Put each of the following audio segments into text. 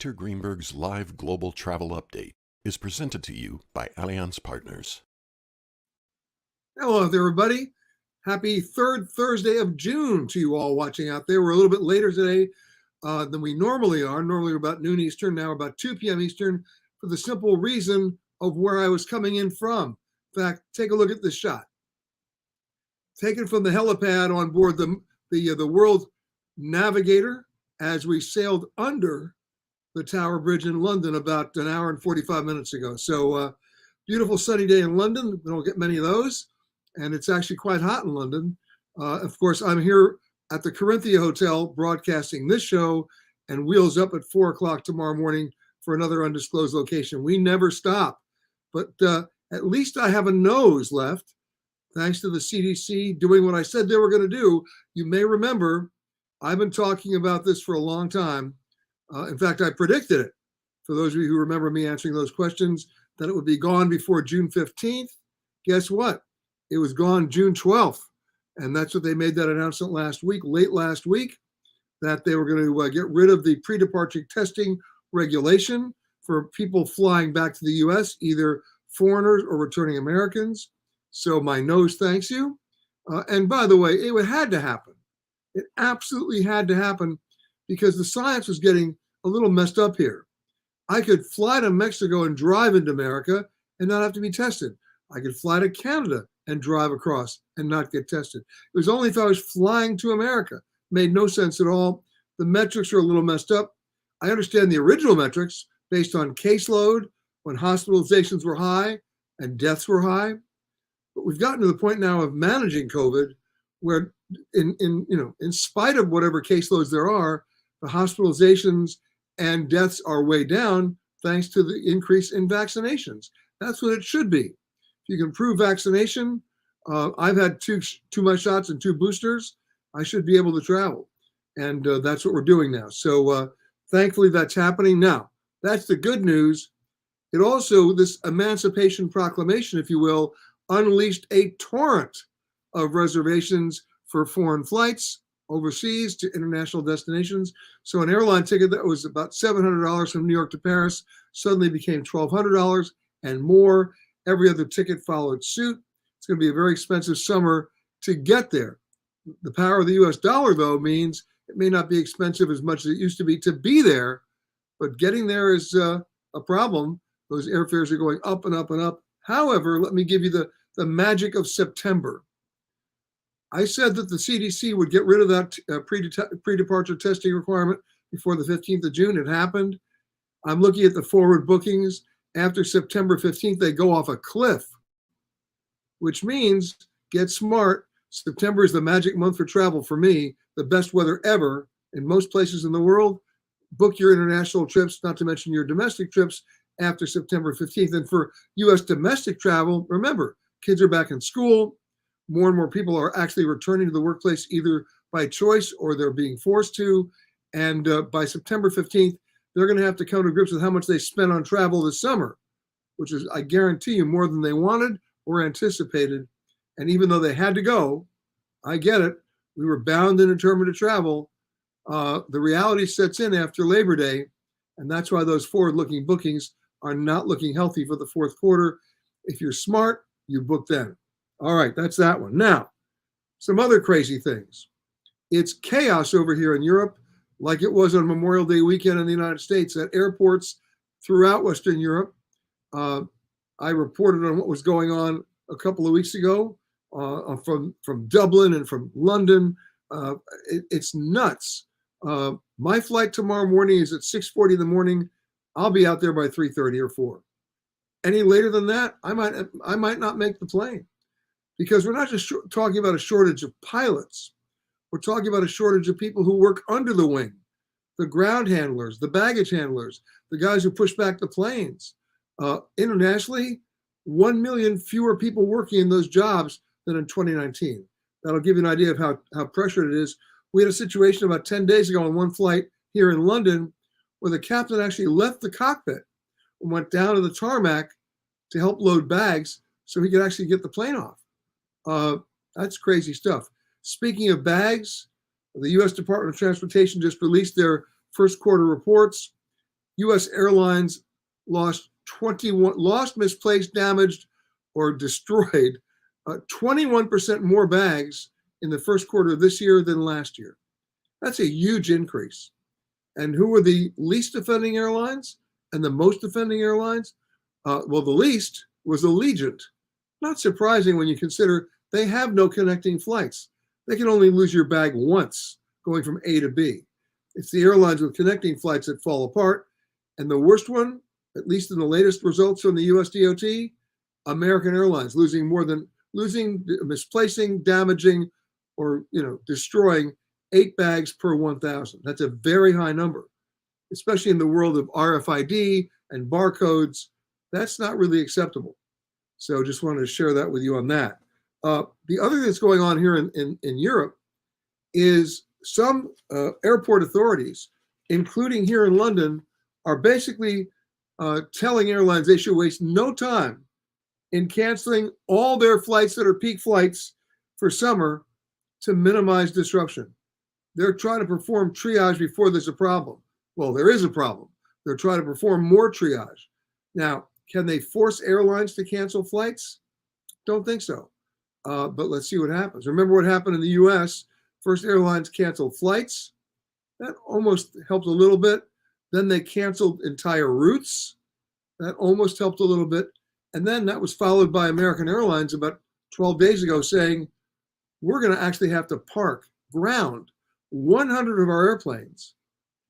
Dr. Greenberg's live global travel update is presented to you by Allianz Partners. Hello, everybody. Happy third Thursday of June to you all watching out there. We're a little bit later today than we normally are. Normally we're about noon Eastern, now we're about 2 p.m. Eastern, for the simple reason of where I was coming in from. In fact, take a look at this shot. Taken from the helipad on board the World Navigator as we sailed under the Tower Bridge in London about an hour and 45 minutes ago. So beautiful sunny day in London. We don't get many of those. And it's actually quite hot in London. Of course, I'm here at the Corinthia Hotel broadcasting this show and wheels up at 4 o'clock tomorrow morning for another undisclosed location. We never stop. But at least I have a nose left, thanks to the CDC doing what I said they were going to do. You may remember, I've been talking about this for a long time. In fact, I predicted it. For those of you who remember me answering those questions, that it would be gone before June 15th. Guess what? It was gone June 12th. And that's what they made that announcement late last week, that they were going to get rid of the pre-departure testing regulation for people flying back to the US, either foreigners or returning Americans. So my nose thanks you. And by the way, it had to happen. It absolutely had to happen because the science was getting a little messed up here. I could fly to Mexico and drive into America and not have to be tested. I could fly to Canada and drive across and not get tested. It was only if I was flying to America. Made no sense at all. The metrics are a little messed up. I understand the original metrics based on caseload when hospitalizations were high and deaths were high. But we've gotten to the point now of managing COVID where in spite of whatever caseloads there are, the hospitalizations and deaths are way down thanks to the increase in vaccinations. That's what it should be. If you can prove vaccination, I've had two my shots and 2 boosters, I should be able to travel. And that's what we're doing now. So thankfully that's happening. Now, that's the good news. It also, this Emancipation Proclamation, if you will, unleashed a torrent of reservations for foreign flights overseas to international destinations. So an airline ticket that was about $700 from New York to Paris suddenly became $1,200 and more. Every other ticket followed suit. It's going to be a very expensive summer to get there. The power of the US dollar, though, means it may not be expensive as much as it used to be there, but getting there is a problem. Those airfares are going up and up and up. However, let me give you the magic of September. I said that the CDC would get rid of that pre-departure testing requirement before the 15th of June. It happened. I'm looking at the forward bookings. After September 15th, they go off a cliff, which means get smart. September is the magic month for travel for me, the best weather ever in most places in the world. Book your international trips, not to mention your domestic trips, after September 15th. And for US domestic travel, remember, kids are back in school. More and more people are actually returning to the workplace either by choice or they're being forced to. And by September 15th, they're going to have to come to grips with how much they spent on travel this summer, which is, I guarantee you, more than they wanted or anticipated. And even though they had to go, I get it, we were bound and determined to travel. The reality sets in after Labor Day, and that's why those forward-looking bookings are not looking healthy for the fourth quarter. If you're smart, you book then. All right, that's that one. Now, some other crazy things. It's chaos over here in Europe, like it was on Memorial Day weekend in the United States at airports throughout Western Europe. I reported on what was going on a couple of weeks ago from Dublin and from London. It's nuts. My flight tomorrow morning is at 6:40 in the morning. I'll be out there by 3:30 or 4. Any later than that, I might not make the plane, because we're not just talking about a shortage of pilots. We're talking about a shortage of people who work under the wing, the ground handlers, the baggage handlers, the guys who push back the planes. Internationally, 1 million fewer people working in those jobs than in 2019. That'll give you an idea of how pressured it is. We had a situation about 10 days ago on one flight here in London where the captain actually left the cockpit and went down to the tarmac to help load bags so he could actually get the plane off. That's crazy stuff. Speaking of bags, the U.S. Department of Transportation just released their first quarter reports. U.S. Airlines lost misplaced, damaged, or destroyed 21% more bags in the first quarter of this year than last year. That's a huge increase. And who were the least offending airlines and the most offending airlines? Well, the least was Allegiant. Not surprising when you consider they have no connecting flights. They can only lose your bag once going from A to B. It's the airlines with connecting flights that fall apart. And the worst one, at least in the latest results from the US DOT, American Airlines misplacing, damaging, or destroying 8 bags per 1,000. That's a very high number, especially in the world of RFID and barcodes. That's not really acceptable. So just wanted to share that with you on that. The other thing that's going on here in Europe is some airport authorities, including here in London, are basically telling airlines they should waste no time in canceling all their flights that are peak flights for summer to minimize disruption. They're trying to perform triage before there's a problem. Well, there is a problem. They're trying to perform more triage. Now, can they force airlines to cancel flights? Don't think so. But let's see what happens. Remember what happened in the US? First, airlines canceled flights. That almost helped a little bit. Then they canceled entire routes. That almost helped a little bit. And then that was followed by American Airlines about 12 days ago saying, we're going to actually have to ground 100 of our airplanes.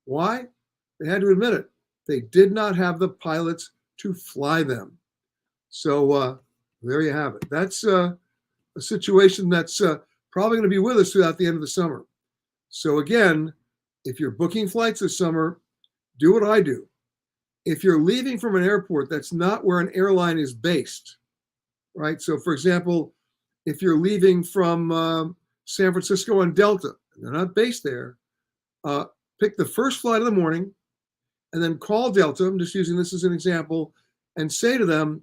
Why? They had to admit it. They did not have the pilots to fly them. So there you have it. That's a situation that's probably going to be with us throughout the end of the summer. So again, if you're booking flights this summer, do what I do. If you're leaving from an airport that's not where an airline is based, right? So for example, if you're leaving from San Francisco on Delta, and they're not based there, pick the first flight of the morning and then call Delta, I'm just using this as an example, and say to them,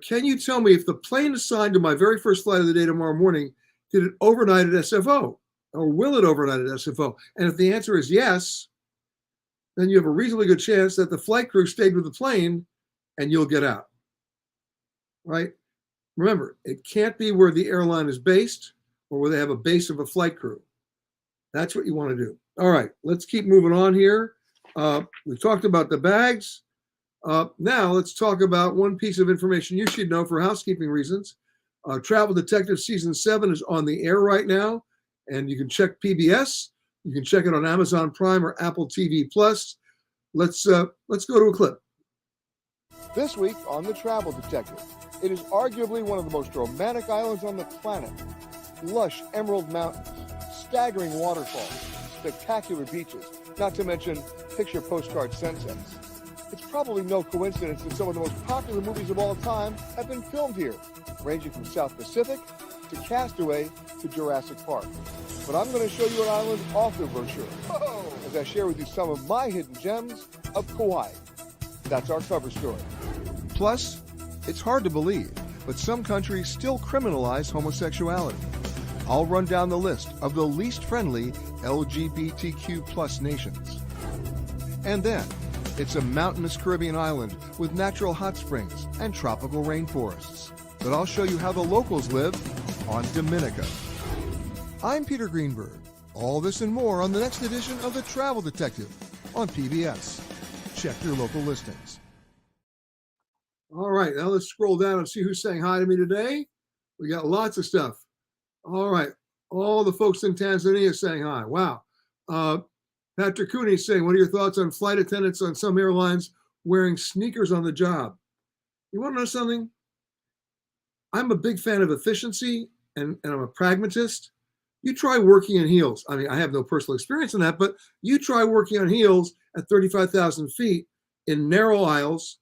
can you tell me if the plane assigned to my very first flight of the day tomorrow morning, did it overnight at SFO? Or will it overnight at SFO? And if the answer is yes, then you have a reasonably good chance that the flight crew stayed with the plane and you'll get out, right? Remember, it can't be where the airline is based or where they have a base of a flight crew. That's what you want to do. All right, let's keep moving on here. We've talked about the bags. Now let's talk about one piece of information you should know for housekeeping reasons. Travel Detective Season 7 is on the air right now, and you can check PBS. You can check it on Amazon Prime or Apple TV Plus. Let's go to a clip. This week on The Travel Detective, it is arguably one of the most romantic islands on the planet. Lush emerald mountains, staggering waterfalls, spectacular beaches, not to mention picture postcard sunsets. It's probably no coincidence that some of the most popular movies of all time have been filmed here, ranging from South Pacific to Castaway to Jurassic Park. But I'm going to show you an island off the brochure as I share with you some of my hidden gems of Kauai. That's our cover story. Plus, it's hard to believe, but some countries still criminalize homosexuality. I'll run down the list of the least friendly LGBTQ plus nations. And then, it's a mountainous Caribbean island with natural hot springs and tropical rainforests. But I'll show you how the locals live on Dominica. I'm Peter Greenberg. All this and more on the next edition of The Travel Detective on PBS. Check your local listings. All right, now let's scroll down and see who's saying hi to me today. We got lots of stuff. All right, all the folks in Tanzania saying hi. Wow. Patrick Cooney is saying, what are your thoughts on flight attendants on some airlines wearing sneakers on the job? You want to know something? I'm a big fan of efficiency and I'm a pragmatist. You try working in heels. I mean, I have no personal experience in that, but you try working on heels at 35,000 feet in narrow aisles.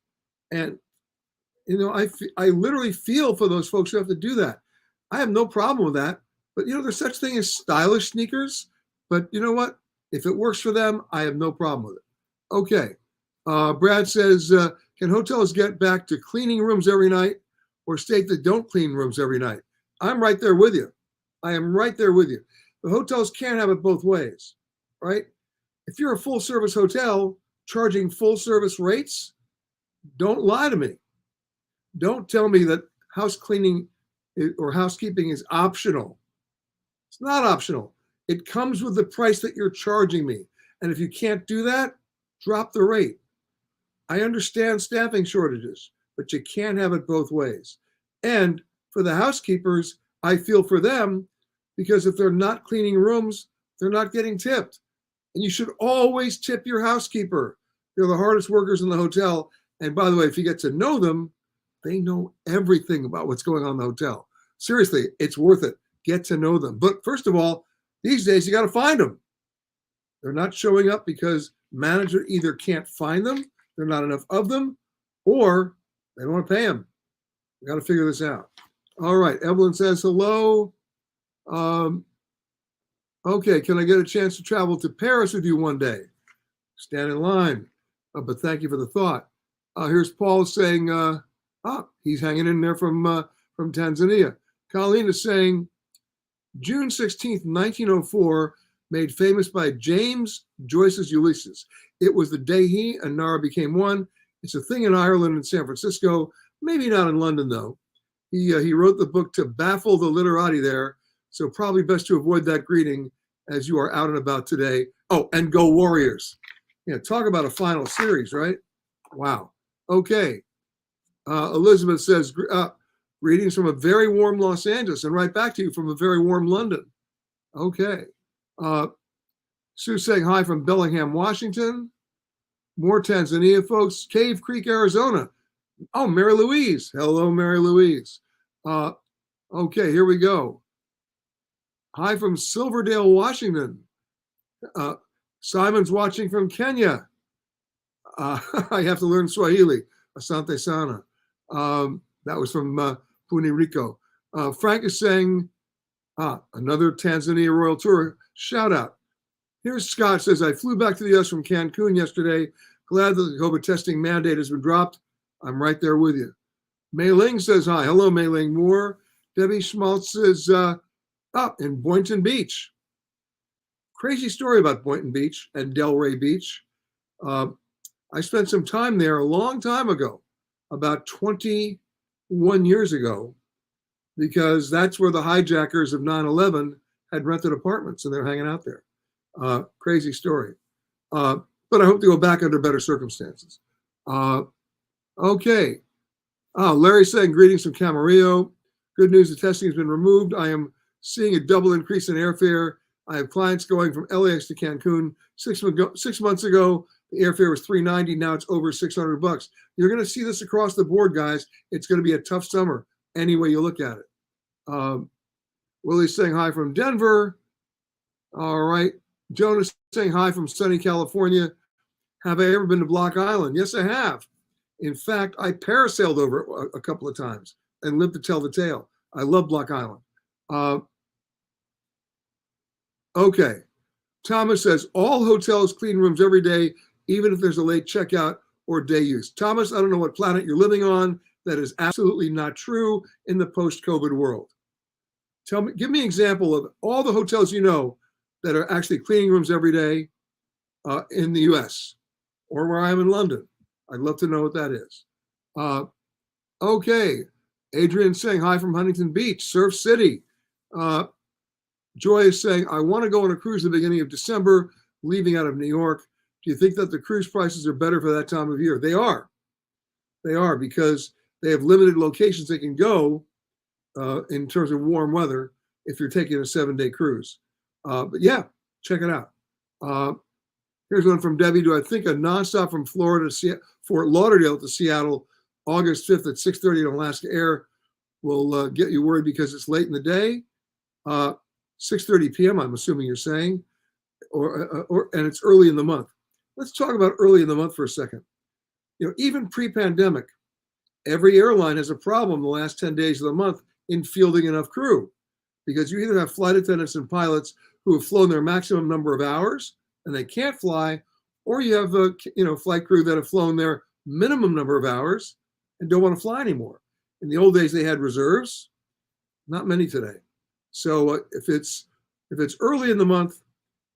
And, I literally feel for those folks who have to do that. I have no problem with that. But, there's such thing as stylish sneakers. But you know what? If it works for them, I have no problem with it. Okay. Brad says, can hotels get back to cleaning rooms every night or state that don't clean rooms every night? I'm right there with you. I am right there with you. The hotels can't have it both ways, right? If you're a full service hotel, charging full service rates, don't lie to me. Don't tell me that house cleaning or housekeeping is optional. It's not optional. It comes with the price that you're charging me. And if you can't do that, drop the rate. I understand staffing shortages, but you can't have it both ways. And for the housekeepers, I feel for them because if they're not cleaning rooms, they're not getting tipped. And you should always tip your housekeeper. They're the hardest workers in the hotel. And by the way, if you get to know them, they know everything about what's going on in the hotel. Seriously, it's worth it. Get to know them. But first of all, these days you got to find them. They're not showing up because manager either can't find them, there are not enough of them, or they don't want to pay them. We got to figure this out. All right, Evelyn says hello. Okay, can I get a chance to travel to Paris with you one day? Stand in line. But thank you for the thought. Here's Paul saying, he's hanging in there from Tanzania. Colleen is saying, June 16th, 1904, made famous by James Joyce's Ulysses. It was the day he and Nara became one. It's a thing in Ireland and San Francisco, maybe not in London, though. He wrote the book to baffle the literati there, so probably best to avoid that greeting as you are out and about today. Oh, and go Warriors. Yeah, talk about a final series, right? Wow. Okay. Elizabeth says, greetings from a very warm Los Angeles, and right back to you from a very warm London. Okay. Sue saying hi from Bellingham, Washington. More Tanzania folks. Cave Creek, Arizona. Oh, Mary Louise. Hello, Mary Louise. Okay, here we go. Hi from Silverdale, Washington. Simon's watching from Kenya. I have to learn Swahili. Asante sana. That was from Puni Rico. Frank is saying, another Tanzania Royal Tour shout out. Here's Scott says, I flew back to the US from Cancun yesterday. Glad that the COVID testing mandate has been dropped. I'm right there with you. Mei Ling says hi. Hello, Mei Ling Moore. Debbie Schmaltz is in Boynton Beach. Crazy story about Boynton Beach and Delray Beach. I spent some time there a long time ago, about 21 years ago, because that's where the hijackers of 9/11 had rented apartments and they're hanging out there. Crazy story. But I hope to go back under better circumstances. Okay. Larry's saying greetings from Camarillo. Good news, the testing has been removed. I am seeing a double increase in airfare. I have clients going from LAX to Cancun. 6 months ago, the airfare was $390. Now it's over $600. You're going to see this across the board, guys. It's going to be a tough summer any way you look at it. Willie's saying hi from Denver. All right. Jonas saying hi from sunny California. Have I ever been to Block Island? Yes, I have. In fact, I parasailed over it a couple of times and lived to tell the tale. I love Block Island. Okay. Thomas says, all hotels clean rooms every day, even if there's a late checkout or day use. Thomas, I don't know what planet you're living on. That is absolutely not true in the post-COVID world. Give me an example of all the hotels you know that are actually cleaning rooms every day in the US or where I am in London. I'd love to know what that is. Okay. Adrian saying hi from Huntington Beach, Surf City. Joy is saying, I want to go on a cruise at the beginning of December, leaving out of New York. Do you think that the cruise prices are better for that time of year? They are. They are, because they have limited locations they can go in terms of warm weather if you're taking a 7-day cruise. But yeah, check it out. Here's one from Debbie. Do I think a nonstop from Florida to Fort Lauderdale to Seattle, August 5th at 6:30 on Alaska Air will get you worried because it's late in the day? 6:30 p.m. I'm assuming you're saying, and it's early in the month. Let's talk about early in the month for a second. Even pre-pandemic, every airline has a problem the last 10 days of the month in fielding enough crew, because you either have flight attendants and pilots who have flown their maximum number of hours and they can't fly, or you have a flight crew that have flown their minimum number of hours and don't want to fly anymore. In the old days, they had reserves, not many today. So if it's early in the month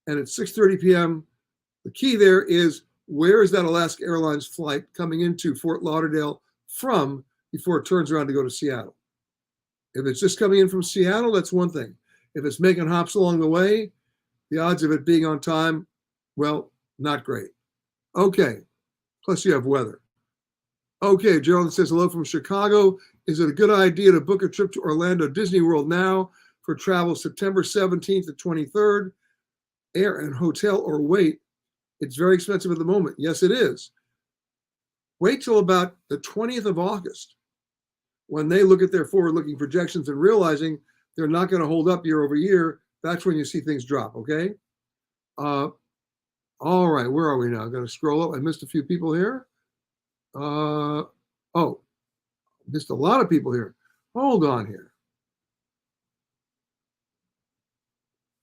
and it's 6:30 p.m., the key there is where is that Alaska Airlines flight coming into Fort Lauderdale from before it turns around to go to Seattle? If it's just coming in from Seattle, that's one thing. If it's making hops along the way, the odds of it being on time, well, not great. Okay, plus you have weather. Okay, Gerald says hello from Chicago. Is it a good idea to book a trip to Orlando Disney World now for travel September 17th to 23rd? Air and hotel, or wait? It's very expensive at the moment. Yes, it is. Wait till about the 20th of August when they look at their forward-looking projections and realizing they're not going to hold up year over year. That's when you see things drop, okay? All right, where are we now? I'm going to scroll up. I missed a few people here. Missed a lot of people here. Hold on here.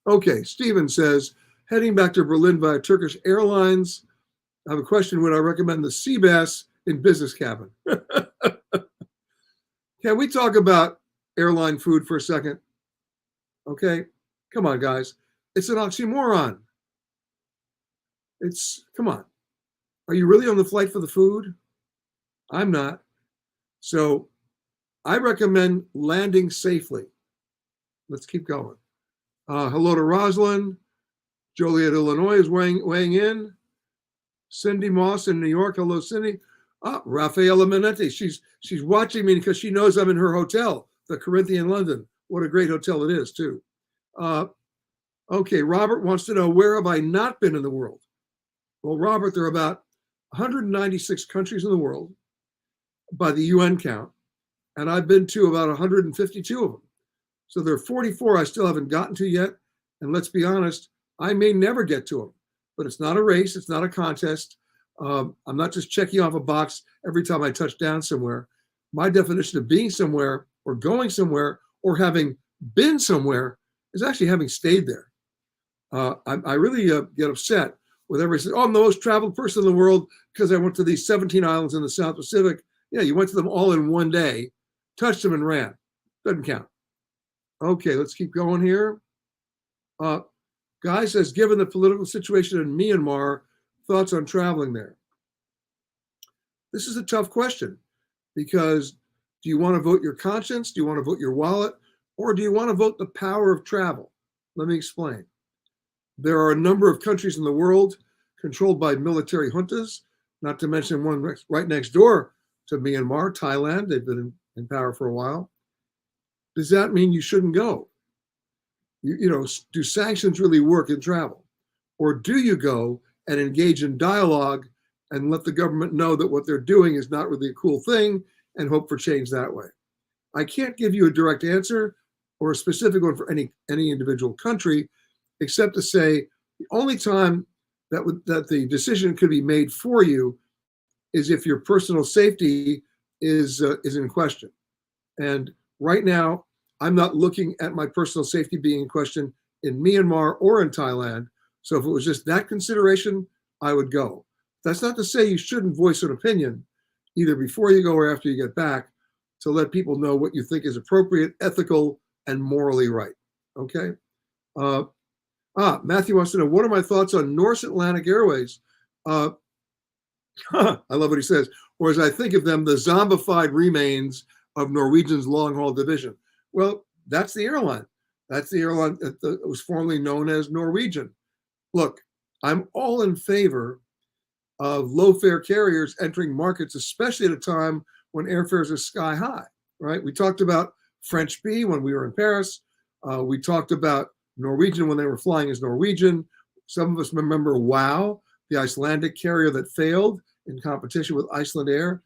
Okay, Steven says, heading back to Berlin via Turkish Airlines. I have a question. Would I recommend the sea bass in business cabin? Can we talk about airline food for a second? Okay, come on, guys. It's an oxymoron. Come on. Are you really on the flight for the food? I'm not. So I recommend landing safely. Let's keep going. Hello to Rosalind. Joliet, Illinois is weighing in. Cindy Moss in New York. Hello, Cindy. Rafaela Minetti. She's watching me because she knows I'm in her hotel, the Corinthian London. What a great hotel it is, too. Okay, Robert wants to know, where have I not been in the world? Well, Robert, there are about 196 countries in the world by the UN count, and I've been to about 152 of them. So there are 44 I still haven't gotten to yet, and let's be honest, I may never get to them. But it's not a race, it's not a contest. I'm not just checking off a box every time I touch down somewhere. My definition of being somewhere or going somewhere or having been somewhere is actually having stayed there. I really get upset with everybody says, I'm the most traveled person in the world because I went to these 17 islands in the South Pacific. Yeah, you went to them all in one day, touched them and ran. Doesn't count. Okay, let's keep going here. Guy says, given the political situation in Myanmar, thoughts on traveling there? This is a tough question because do you want to vote your conscience? Do you want to vote your wallet? Or do you want to vote the power of travel? Let me explain. There are a number of countries in the world controlled by military juntas, not to mention one right next door to Myanmar, Thailand. They've been in power for a while. Does that mean you shouldn't go? Do sanctions really work in travel? Or do you go and engage in dialogue and let the government know that what they're doing is not really a cool thing and hope for change that way? I can't give you a direct answer or a specific one for any individual country, except to say the only time that the decision could be made for you is if your personal safety is in question. And right now, I'm not looking at my personal safety being in question in Myanmar or in Thailand. So if it was just that consideration, I would go. That's not to say you shouldn't voice an opinion, either before you go or after you get back, to let people know what you think is appropriate, ethical, and morally right. Okay? Matthew wants to know, what are my thoughts on Norse Atlantic Airways? I love what he says. Or as I think of them, the zombified remains of Norwegian's long-haul division. Well, that's the airline. That's the airline that was formerly known as Norwegian. Look, I'm all in favor of low-fare carriers entering markets, especially at a time when airfares are sky high, right? We talked about French Bee when we were in Paris. We talked about Norwegian when they were flying as Norwegian. Some of us remember WOW, the Icelandic carrier that failed in competition with Iceland Air.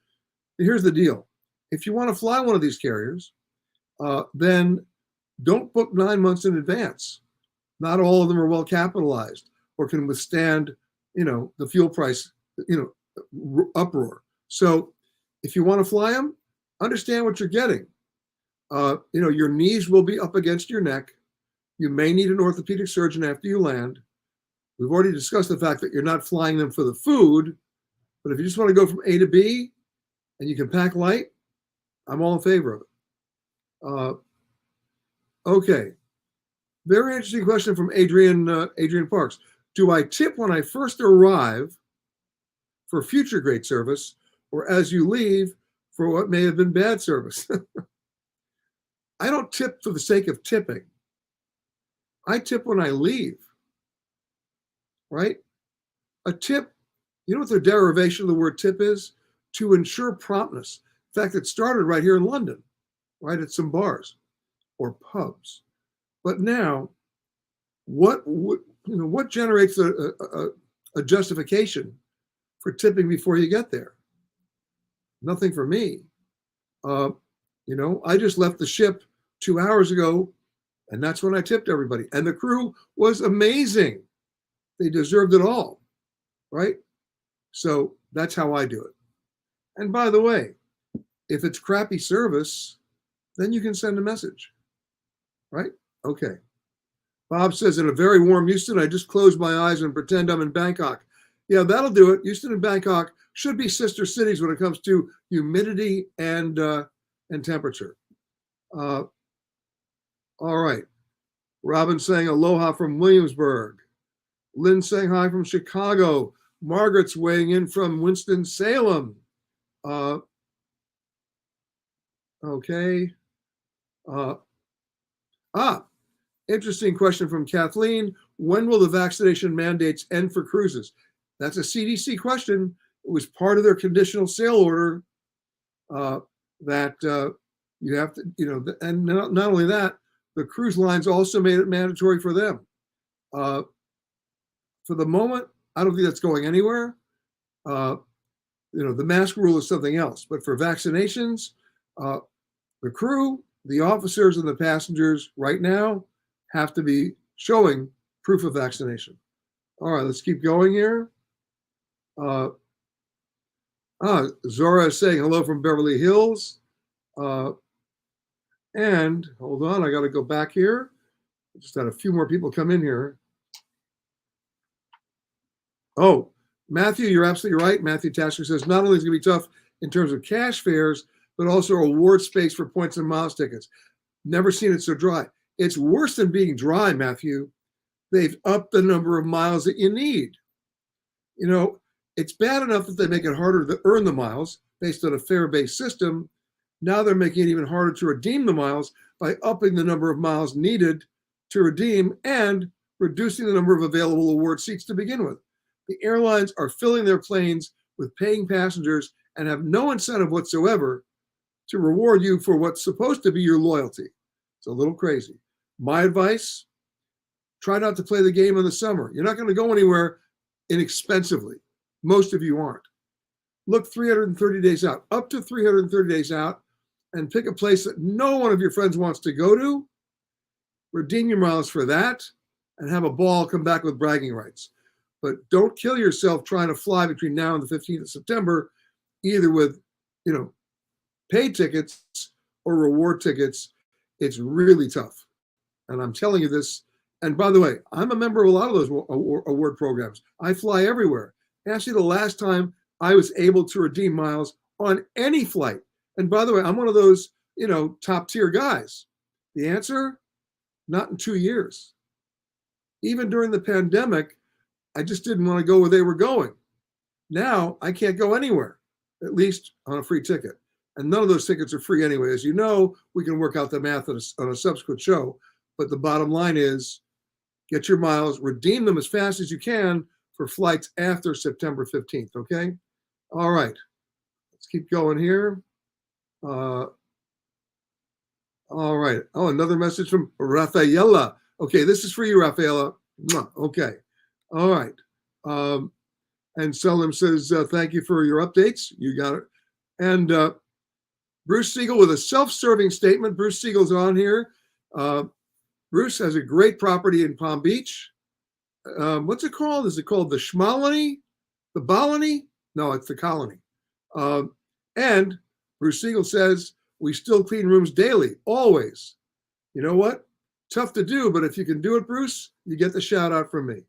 Here's the deal. If you want to fly one of these carriers, then don't book 9 months in advance. Not all of them are well capitalized or can withstand, the fuel price, uproar. So if you want to fly them, understand what you're getting. Your knees will be up against your neck. You may need an orthopedic surgeon after you land. We've already discussed the fact that you're not flying them for the food, but if you just want to go from A to B and you can pack light, I'm all in favor of it. Okay. Very interesting question from Adrian Parks. Do I tip when I first arrive for future great service, or as you leave for what may have been bad service. I don't tip for the sake of tipping. I tip when I leave, right? A tip, you know what the derivation of the word tip is? To ensure promptness. In fact, it started right here in London, right at some bars or pubs. But now, what generates a justification for tipping before you get there? Nothing for me. I just left the ship 2 hours ago, and that's when I tipped everybody. And the crew was amazing. They deserved it all, right? So that's how I do it. And by the way, if it's crappy service, then you can send a message, right? Okay. Bob says, in a very warm Houston, I just close my eyes and pretend I'm in Bangkok. Yeah, that'll do it. Houston and Bangkok should be sister cities when it comes to humidity and temperature. All right. Robin saying aloha from Williamsburg. Lynn saying hi from Chicago. Margaret's weighing in from Winston-Salem. Okay. Interesting question from Kathleen. When will the vaccination mandates end for cruises? That's a CDC question. It was part of their conditional sail order that you have to, and not only that, the cruise lines also made it mandatory for them. For the moment, I don't think that's going anywhere. The mask rule is something else. But for vaccinations, the crew, the officers, and the passengers right now have to be showing proof of vaccination. All right, let's keep going here. Zora is saying hello from Beverly Hills. And hold on, I got to go back here. I just had a few more people come in here. Oh, Matthew, you're absolutely right. Matthew Tasker says not only is it going to be tough in terms of cash fares, but also award space for points and miles tickets. Never seen it so dry. It's worse than being dry, Matthew. They've upped the number of miles that you need. It's bad enough that they make it harder to earn the miles based on a fare-based system. Now they're making it even harder to redeem the miles by upping the number of miles needed to redeem and reducing the number of available award seats to begin with. The airlines are filling their planes with paying passengers and have no incentive whatsoever to reward you for what's supposed to be your loyalty. It's a little crazy. My advice, try not to play the game in the summer. You're not going to go anywhere inexpensively. Most of you aren't. Look 330 days out, up to 330 days out, and pick a place that no one of your friends wants to go to. Redeem your miles for that and have a ball, come back with bragging rights. But don't kill yourself trying to fly between now and the 15th of September, either with, paid tickets or reward tickets. It's really tough. And I'm telling you this. And by the way, I'm a member of a lot of those award programs. I fly everywhere. Ask you the last time I was able to redeem miles on any flight. And by the way, I'm one of those, top tier guys. The answer, not in 2 years. Even during the pandemic, I just didn't want to go where they were going. Now I can't go anywhere, at least on a free ticket. And none of those tickets are free anyway. As you know, we can work out the math on a subsequent show. But the bottom line is, get your miles, redeem them as fast as you can for flights after September 15th, okay? All right, let's keep going here. All right. Oh, another message from Rafaela. Okay, this is for you, Rafaela. Okay. All right. And Selim says, thank you for your updates. You got it. And Bruce Siegel with a self-serving statement. Bruce Siegel's on here. Bruce has a great property in Palm Beach. What's it called? Is it called the Schmalony? The Balony? No, it's the Colony. And Bruce Siegel says, we still clean rooms daily, always. You know what? Tough to do, but if you can do it, Bruce, you get the shout out from me.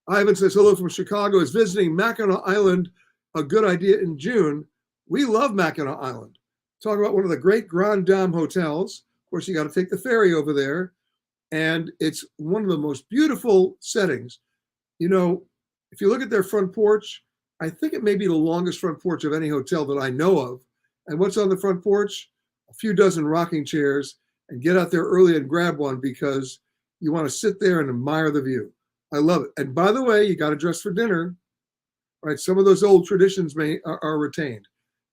Ivan says, hello from Chicago. Is visiting Mackinac Island a good idea in June? We love Mackinac Island. Talk about one of the great Grand Dame hotels. Of course, you got to take the ferry over there. And it's one of the most beautiful settings. If you look at their front porch, I think it may be the longest front porch of any hotel that I know of. And what's on the front porch? A few dozen rocking chairs, and get out there early and grab one because you want to sit there and admire the view. I love it. And by the way, you got to dress for dinner, right? Some of those old traditions are retained.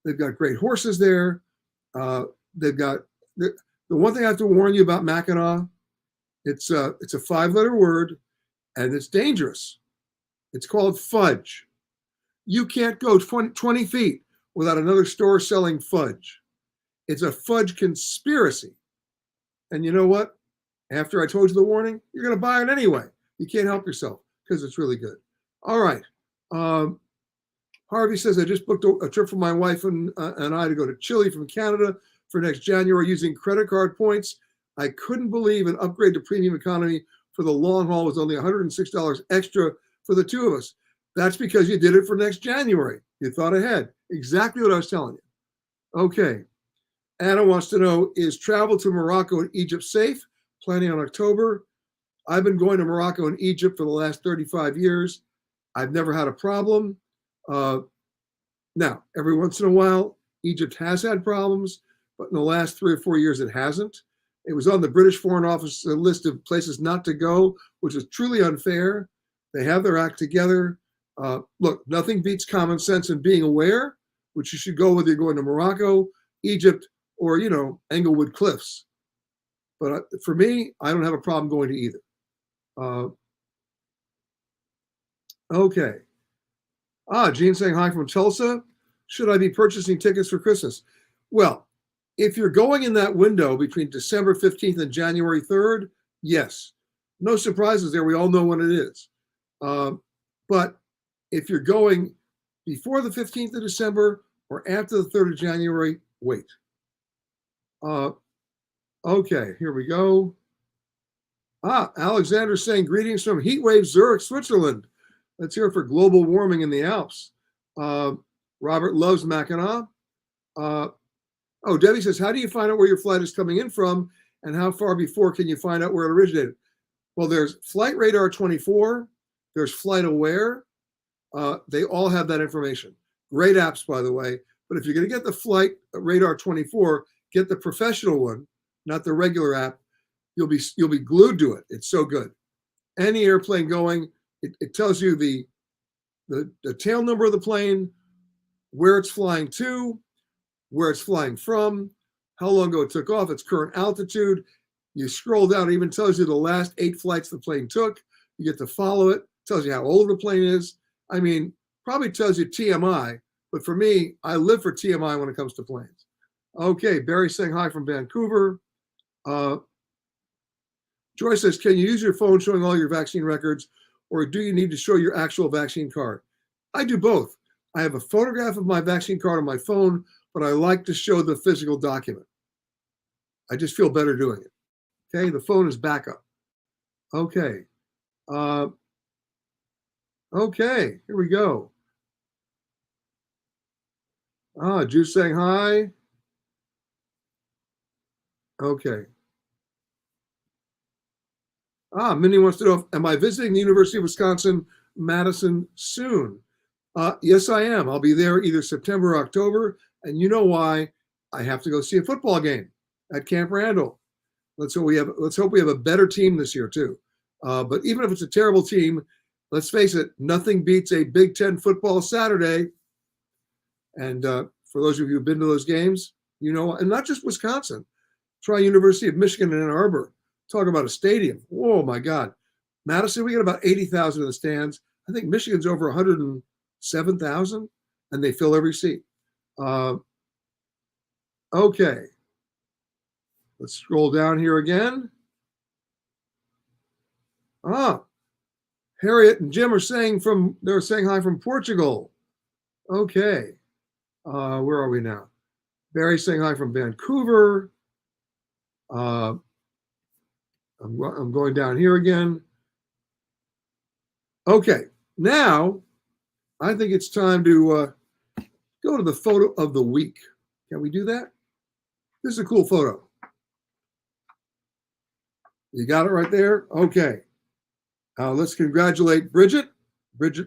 They've got great horses there. They've got the one thing I have to warn you about Mackinac. It's a 5-letter word, and it's dangerous. It's called fudge. You can't go 20 feet without another store selling fudge. It's a fudge conspiracy. And you know what? After I told you the warning, you're going to buy it anyway. You can't help yourself because it's really good. All right. Harvey says, I just booked a trip for my wife and I to go to Chile from Canada for next January using credit card points. I couldn't believe an upgrade to premium economy for the long haul was only $106 extra for the two of us. That's because you did it for next January. You thought ahead. Exactly what I was telling you. Okay. Anna wants to know, is travel to Morocco and Egypt safe? Planning on October. I've been going to Morocco and Egypt for the last 35 years. I've never had a problem. Now, every once in a while, Egypt has had problems, but in the last 3 or 4 years, it hasn't. It was on the British Foreign Office list of places not to go, which is truly unfair. They have their act together. Look, nothing beats common sense and being aware, which you should go whether you're going to Morocco, Egypt, or, Englewood Cliffs. But for me, I don't have a problem going to either. Okay. Gene saying hi from Tulsa. Should I be purchasing tickets for Christmas? Well, if you're going in that window between December 15th and January 3rd, yes. No surprises there. We all know when it is. But if you're going before the 15th of December or after the 3rd of January, wait. Okay, here we go. Alexander saying greetings from Heatwave Zurich, Switzerland. Let's hear it for global warming in the Alps. Robert loves Mackinac. Debbie says, how do you find out where your flight is coming in from and how far before can you find out where it originated? Well, there's Flight Radar 24. There's Flight Aware. They all have that information. Great apps, by the way. But if you're going to get the Flight Radar 24, get the professional one, not the regular app. You'll be glued to it. It's so good. Any airplane going, it tells you the tail number of the plane, where it's flying to, where it's flying from, how long ago it took off, its current altitude. You scroll down, it even tells you the last 8 flights the plane took. You get to follow it. Tells you how old the plane is. I mean, probably tells you TMI, but for me, I live for TMI when it comes to planes. Okay, Barry saying hi from Vancouver. Joy says, can you use your phone showing all your vaccine records, or do you need to show your actual vaccine card? I do both. I have a photograph of my vaccine card on my phone, but I like to show the physical document. I just feel better doing it. Okay, the phone is backup. Okay. Okay, here we go. Juice saying hi. Okay. Minnie wants to know, am I visiting the University of Wisconsin-Madison soon? Yes, I am. I'll be there either September or October. And you know why? I have to go see a football game at Camp Randall. Let's hope we have a better team this year too. But even if it's a terrible team, let's face it, nothing beats a Big Ten football Saturday. And for those of you who've been to those games, and not just Wisconsin, try University of Michigan in Ann Arbor. Talk about a stadium. Oh my God. Madison, we got about 80,000 in the stands. I think Michigan's over 107,000, and they fill every seat. Okay. Let's scroll down here again. Harriet and Jim are saying hi from Portugal. Okay. Where are we now? Barry's saying hi from Vancouver. I'm going down here again. Okay. Now, I think it's time to go to the photo of the week. Can we do that? This is a cool photo. You got it right there? Okay. Let's congratulate Bridget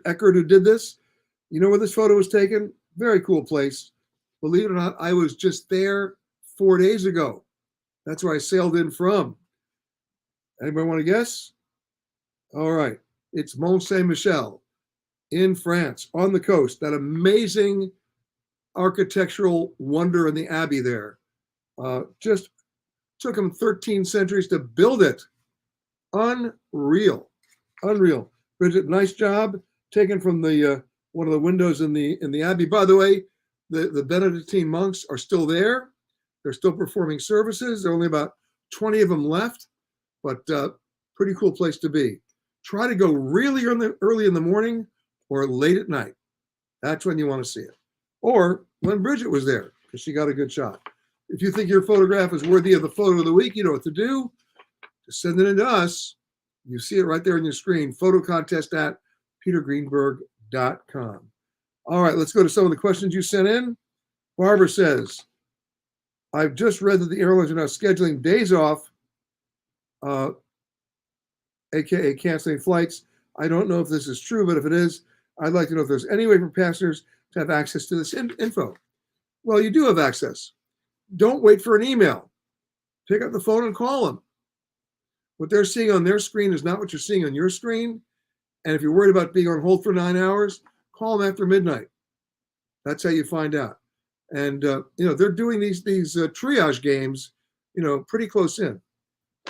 Eckert, who did this. You know where this photo was taken? Very cool place. Believe it or not, I was just there 4 days ago. That's where I sailed in from. Anybody want to guess? All right. It's Mont Saint-Michel in France, on the coast. That amazing architectural wonder in the abbey there. Just took them 13 centuries to build it. Unreal. Unreal. Bridget, nice job. Taken from the one of the windows in the abbey. By the way, the Benedictine monks are still there. They're still performing services. There are only about 20 of them left, but pretty cool place to be. Try to go really early in the morning or late at night. That's when you want to see it. Or when Bridget was there, because she got a good shot. If you think your photograph is worthy of the photo of the week, you know what to do. Just send it in to us. You see it right there on your screen. Photo contest at petergreenberg.com. All right, let's go to some of the questions you sent in. Barbara says, I've just read that the airlines are now scheduling days off, aka canceling flights. I don't know if this is true, but if it is, I'd like to know if there's any way for passengers to have access to this info. Well, you do have access. Don't wait for an email. Pick up the phone and call them. What they're seeing on their screen is not what you're seeing on your screen. And if you're worried about being on hold for 9 hours, call them after midnight. That's how you find out. And they're doing these triage games, pretty close in.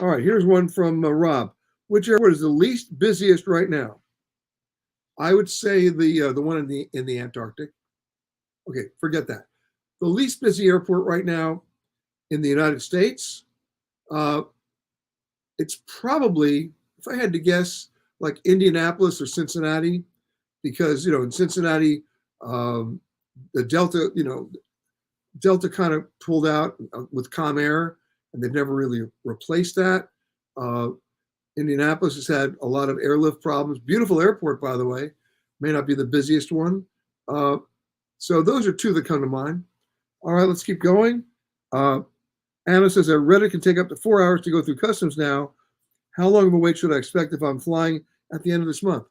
All right, here's one from Rob. Which airport is the least busiest right now? I would say the one in the Antarctic. Okay, forget that. The least busy airport right now in the United States, it's probably, if I had to guess, like Indianapolis or Cincinnati, because in Cincinnati, the Delta kind of pulled out with Comair, and they've never really replaced that. Indianapolis has had a lot of airlift problems. Beautiful airport, by the way. May not be the busiest one. So those are two that come to mind. All right, let's keep going. Anna says, I read it can take up to 4 hours to go through customs now. How long of a wait should I expect if I'm flying at the end of this month?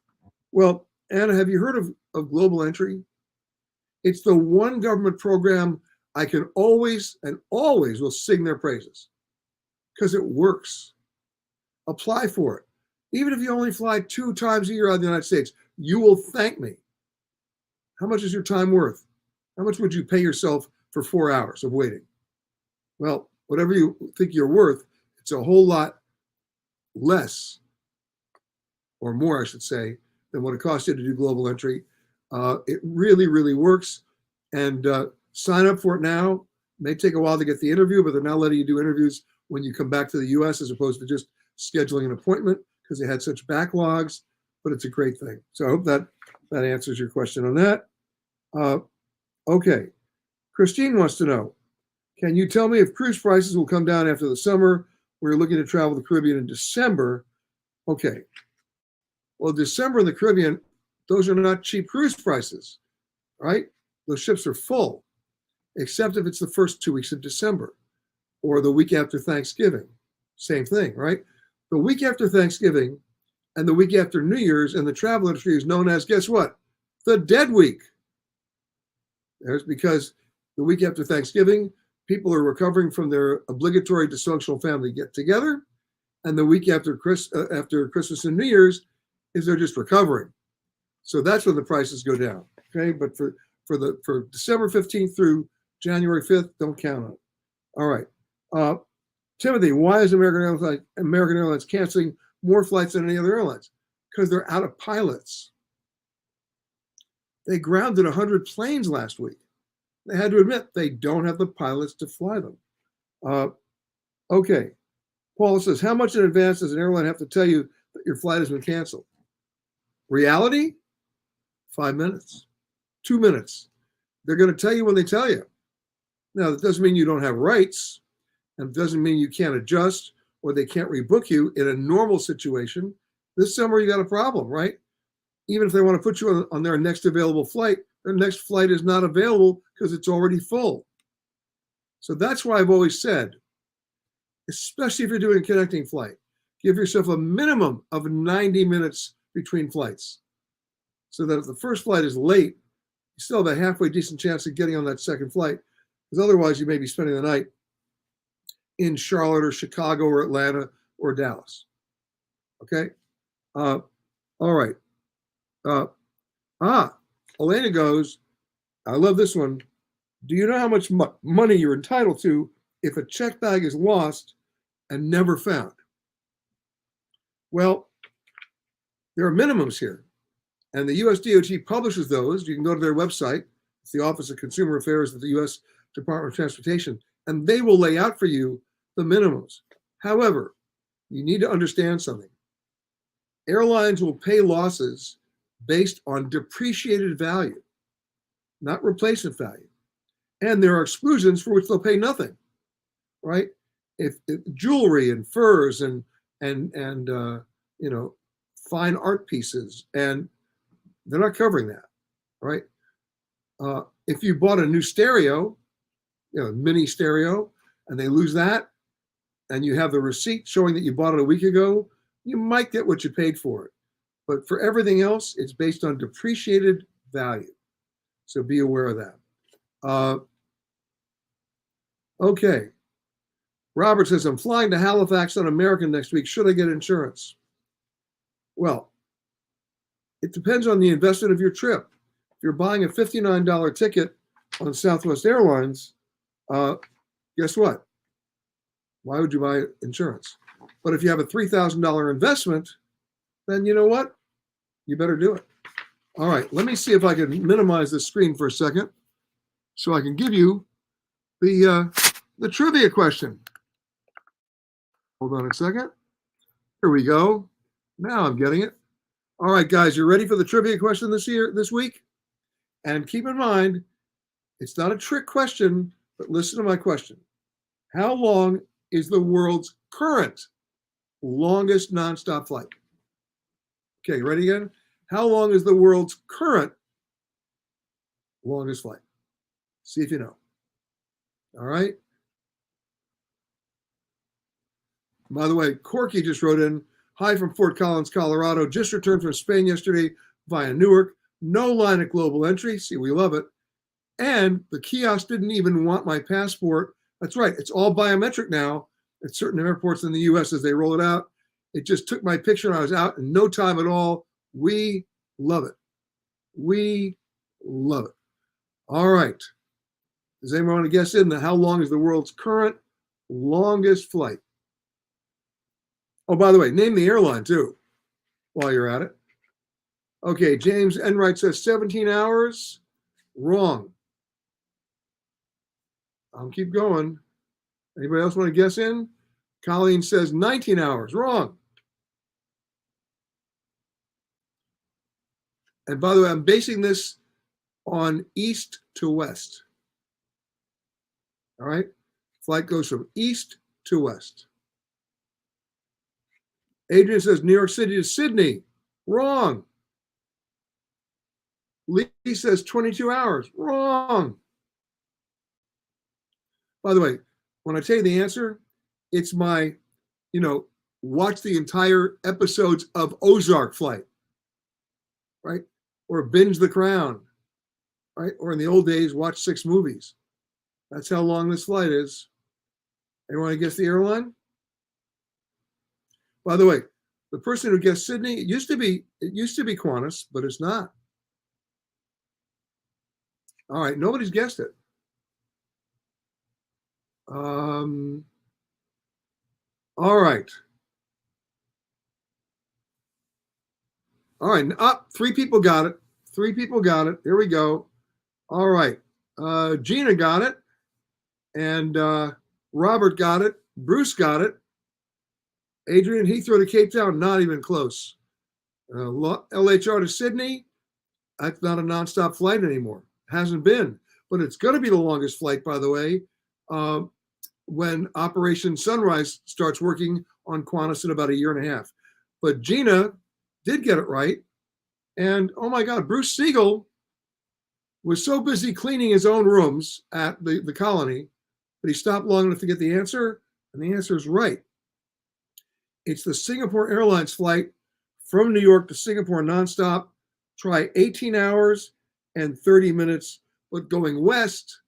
Well, Anna, have you heard of Global Entry? It's the one government program I can always will sing their praises because it works. Apply for it. Even if you only fly 2 times a year out of the United States, you will thank me. How much is your time worth? How much would you pay yourself for 4 hours of waiting? Well, whatever you think you're worth, it's a whole lot less, or more, I should say, than what it costs you to do Global Entry. It really, really works. And sign up for it now. It may take a while to get the interview, but they're now letting you do interviews when you come back to the U.S. as opposed to just scheduling an appointment because they had such backlogs. But it's a great thing. So I hope that answers your question on that. Okay. Christine wants to know, can you tell me if cruise prices will come down after the summer? We're looking to travel the Caribbean in December. Okay. Well, December in the Caribbean, those are not cheap cruise prices, right? Those ships are full, except if it's the first 2 weeks of December or the week after Thanksgiving. Same thing, right? The week after Thanksgiving and the week after New Year's in the travel industry is known as, guess what? The dead week. There's because the week after Thanksgiving, people are recovering from their obligatory dysfunctional family get-together, and the week after Christmas and New Year's is they're just recovering. So that's when the prices go down. Okay, but for December 15th through January 5th, don't count on it. All right, Timothy, why is American Airlines canceling more flights than any other airlines? Because they're out of pilots. They grounded 100 planes last week. They had to admit they don't have the pilots to fly them. Okay. Paula says, how much in advance does an airline have to tell you that your flight has been canceled? Reality? 5 minutes, 2 minutes. They're going to tell you when they tell you. Now, that doesn't mean you don't have rights, and it doesn't mean you can't adjust or they can't rebook you in a normal situation. This summer, you got a problem, right? Even if they want to put you on their next available flight, their next flight is not available because it's already full. So that's why I've always said, especially if you're doing a connecting flight, give yourself a minimum of 90 minutes between flights. So that if the first flight is late you still have a halfway decent chance of getting on that second flight, because otherwise you may be spending the night in Charlotte or Chicago or Atlanta or Dallas. Okay? All right. Elena goes, I love this one. Do you know how much money you're entitled to if a check bag is lost and never found? Well, there are minimums here, and the US DOT publishes those. You can go to their website. It's the Office of Consumer Affairs of the US Department of Transportation, and they will lay out for you the minimums. However, you need to understand something. Airlines will pay losses based on depreciated value, not replacement value. And there are exclusions for which they'll pay nothing, right? If jewelry and furs and fine art pieces, and they're not covering that, right? If you bought a new stereo, mini stereo, and they lose that, and you have the receipt showing that you bought it a week ago, you might get what you paid for it. But for everything else, it's based on depreciated value. So be aware of that. Okay. Robert says, I'm flying to Halifax on American next week. Should I get insurance? Well, it depends on the investment of your trip. If you're buying a $59 ticket on Southwest Airlines, guess what? Why would you buy insurance? But if you have a $3,000 investment, then you know what? You better do it. All right, let me see if I can minimize the screen for a second so I can give you the trivia question. Hold on a second. Here we go. Now I'm getting it. All right, guys, you ready for the trivia question this week? And keep in mind, it's not a trick question, but listen to my question. How long is the world's current longest nonstop flight? Okay, ready again? How long is the world's current longest flight? See if you know. All right. By the way, Corky just wrote in, hi from Fort Collins, Colorado. Just returned from Spain yesterday via Newark. No line at global entry. See, we love it. And the kiosk didn't even want my passport. That's right. It's all biometric now at certain airports in the US as they roll it out. It just took my picture and I was out in no time at all. We love it. We love it. All right. Does anyone want to guess in how long is the world's current longest flight? Oh, by the way, name the airline too while you're at it. Okay, James Enright says 17 hours. Wrong. I'll keep going. Anybody else want to guess in? Colleen says 19 hours. Wrong. And by the way, I'm basing this on east to west. All right? Flight goes from east to west. Adrian says New York City to Sydney. Wrong. Lee says 22 hours. Wrong. By the way, when I tell you the answer, it's my, watch the entire episodes of Ozark flight, right? Or binge The Crown, right? Or in the old days, watch 6 movies. That's how long this flight is. Anyone want to guess the airline? By the way, the person who guessed Sydney, it used to be Qantas, but it's not. All right, nobody's guessed it. All right. All right, up 3 people got it. 3 people got it. Here we go. All right. Gina got it. And Robert got it. Bruce got it. Adrian, Heathrow to Cape Town, not even close. LHR to Sydney, that's not a nonstop flight anymore. Hasn't been, but it's going to be the longest flight, by the way, when Operation Sunrise starts working on Qantas in about 1.5 years. But Gina did get it right. And oh my God, Bruce Siegel was so busy cleaning his own rooms at the colony that he stopped long enough to get the answer. And the answer is right. It's the Singapore Airlines flight from New York to Singapore nonstop. Try 18 hours and 30 minutes. But going west,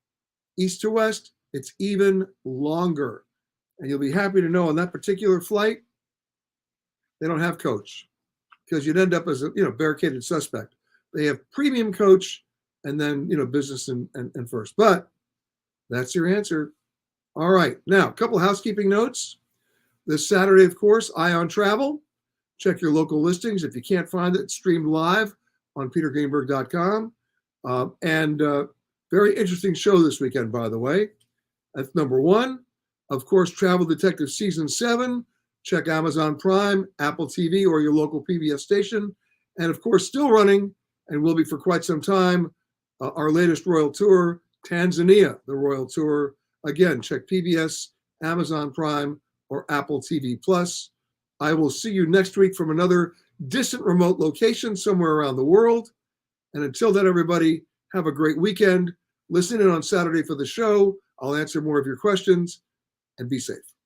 east to west, it's even longer. And you'll be happy to know on that particular flight, they don't have coach because you'd end up as a barricaded suspect. They have premium coach and then business and first. But that's your answer. All right. Now, a couple housekeeping notes. This Saturday, of course, Eye on Travel. Check your local listings. If you can't find it, streamed live on petergreenberg.com. Very interesting show this weekend, by the way. That's number one. Of course, Travel Detective Season 7. Check Amazon Prime, Apple TV, or your local PBS station. And of course, still running, and will be for quite some time, our latest Royal Tour, Tanzania, the Royal Tour. Again, check PBS, Amazon Prime, or Apple TV Plus. I will see you next week from another distant remote location somewhere around the world. And until then, everybody, have a great weekend. Listen in on Saturday for the show. I'll answer more of your questions, and be safe.